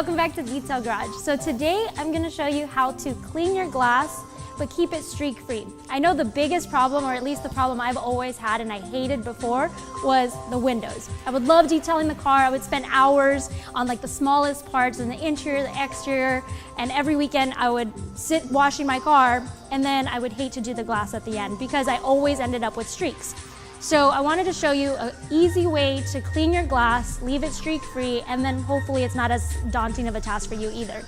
welcome back to Detail Garage. So today I'm going to show you how to clean your glass but keep it streak free. I know the biggest problem, or at least the problem I've always had and I hated before, was the windows. I would love detailing the car. I would spend hours on like the smallest parts and the interior, the exterior, and every weekend I would sit washing my car and then I would hate to do the glass at the end because I always ended up with streaks. So I wanted to show you an easy way to clean your glass, leave it streak free, and then hopefully it's not as daunting of a task for you either.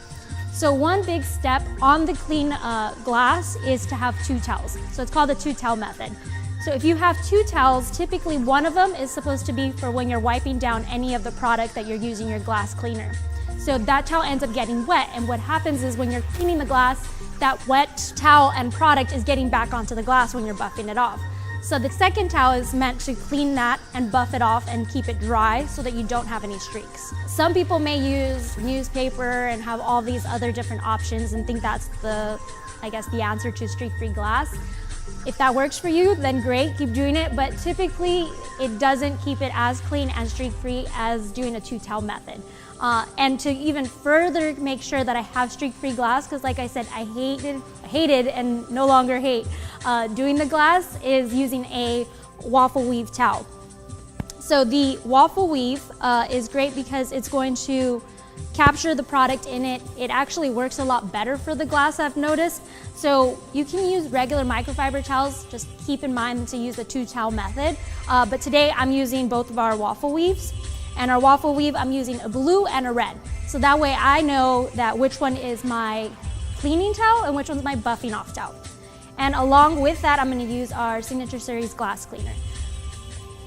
So one big step on the clean glass is to have two towels. So it's called the two-towel method. So if you have two towels, typically one of them is supposed to be for when you're wiping down any of the product that you're using your glass cleaner. So that towel ends up getting wet, and what happens is when you're cleaning the glass, that wet towel and product is getting back onto the glass when you're buffing it off. So the second towel is meant to clean that and buff it off and keep it dry so that you don't have any streaks. Some people may use newspaper and have all these other different options and think that's the answer to streak-free glass. If that works for you, then great, keep doing it, but typically it doesn't keep it as clean and streak-free as doing a two-towel method. And to even further make sure that I have streak-free glass, because like I said, I hated and no longer hate doing the glass, is using a waffle weave towel. So the waffle weave is great because it's going to capture the product in it. It actually works a lot better for the glass, I've noticed. So you can use regular microfiber towels, just keep in mind to use the two-towel method. But today I'm using both of our waffle weaves. And our waffle weave, I'm using a blue and a red. So that way I know that which one is my cleaning towel and which one's my buffing off towel. And along with that, I'm gonna use our Signature Series glass cleaner.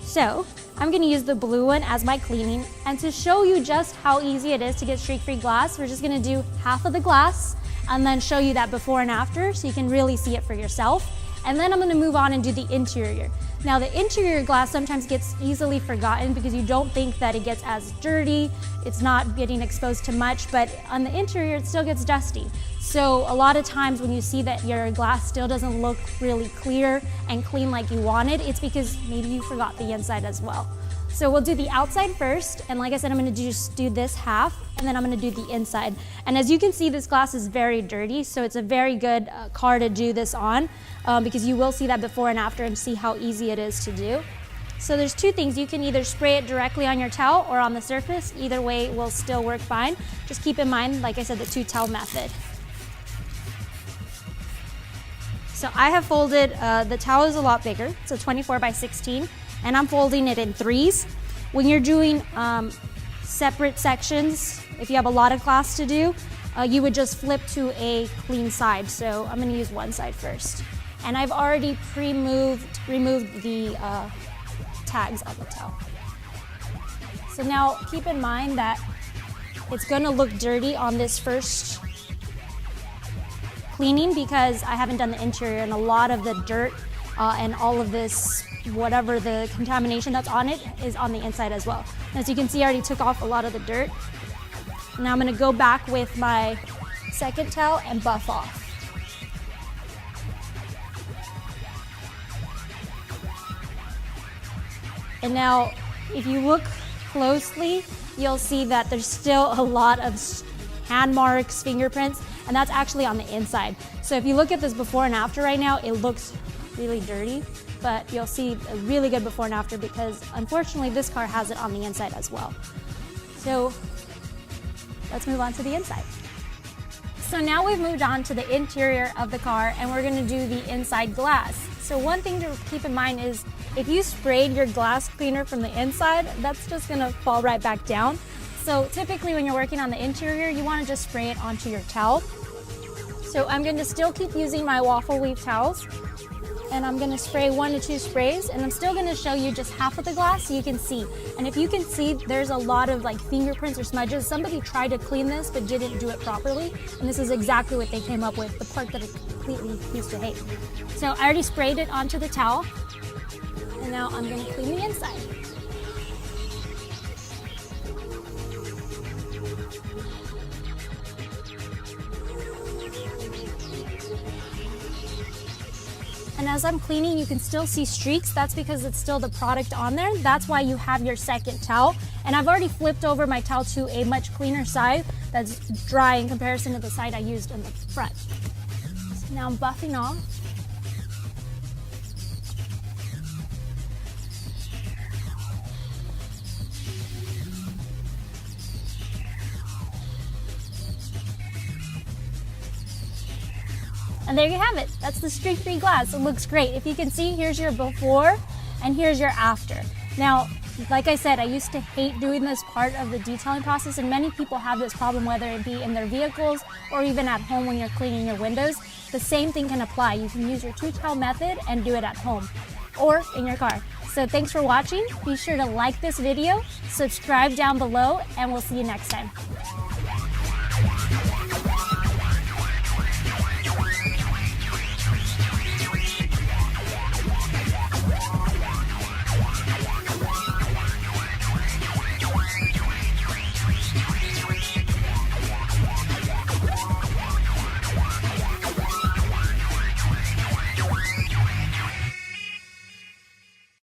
So I'm gonna use the blue one as my cleaning. And to show you just how easy it is to get streak-free glass, we're just gonna do half of the glass and then show you that before and after so you can really see it for yourself. And then I'm gonna move on and do the interior. Now the interior glass sometimes gets easily forgotten because you don't think that it gets as dirty, it's not getting exposed to much, but on the interior it still gets dusty. So a lot of times when you see that your glass still doesn't look really clear and clean like you wanted, it's because maybe you forgot the inside as well. So we'll do the outside first, and like I said, I'm gonna just do this half, and then I'm gonna do the inside. And as you can see, this glass is very dirty, so it's a very good car to do this on, because you will see that before and after and see how easy it is to do. So there's two things. You can either spray it directly on your towel or on the surface. Either way will still work fine. Just keep in mind, like I said, the two-towel method. So I have folded, the towel is a lot bigger, it's a 24 by 16. And I'm folding it in threes. When you're doing separate sections, if you have a lot of glass to do, you would just flip to a clean side. So I'm gonna use one side first. And I've already removed the tags on the towel. So now keep in mind that it's gonna look dirty on this first cleaning because I haven't done the interior, and a lot of the dirt and all of this, whatever the contamination that's on it, is on the inside as well. As you can see, I already took off a lot of the dirt. Now I'm gonna go back with my second towel and buff off. And now, if you look closely, you'll see that there's still a lot of hand marks, fingerprints, and that's actually on the inside. So if you look at this before and after right now, it looks really dirty, but you'll see a really good before and after because unfortunately this car has it on the inside as well. So let's move on to the inside. So now we've moved on to the interior of the car and we're gonna do the inside glass. So one thing to keep in mind is if you sprayed your glass cleaner from the inside, that's just gonna fall right back down. So typically when you're working on the interior, you wanna just spray it onto your towel. So I'm gonna still keep using my waffle weave towels, and I'm gonna spray 1 to 2 sprays, and I'm still gonna show you just half of the glass so you can see. And if you can see, there's a lot of like fingerprints or smudges. Somebody tried to clean this but didn't do it properly, and this is exactly what they came up with, the part that I completely used to hate. So I already sprayed it onto the towel, and now I'm gonna clean the inside. And as I'm cleaning, you can still see streaks. That's because it's still the product on there. That's why you have your second towel. And I've already flipped over my towel to a much cleaner side that's dry in comparison to the side I used in the front. So now I'm buffing off. And there you have it. That's the streak-free glass. It looks great. If you can see, here's your before and here's your after. Now, like I said, I used to hate doing this part of the detailing process, and many people have this problem, whether it be in their vehicles or even at home when you're cleaning your windows. The same thing can apply. You can use your two-towel method and do it at home or in your car. So thanks for watching. Be sure to like this video, subscribe down below, and we'll see you next time.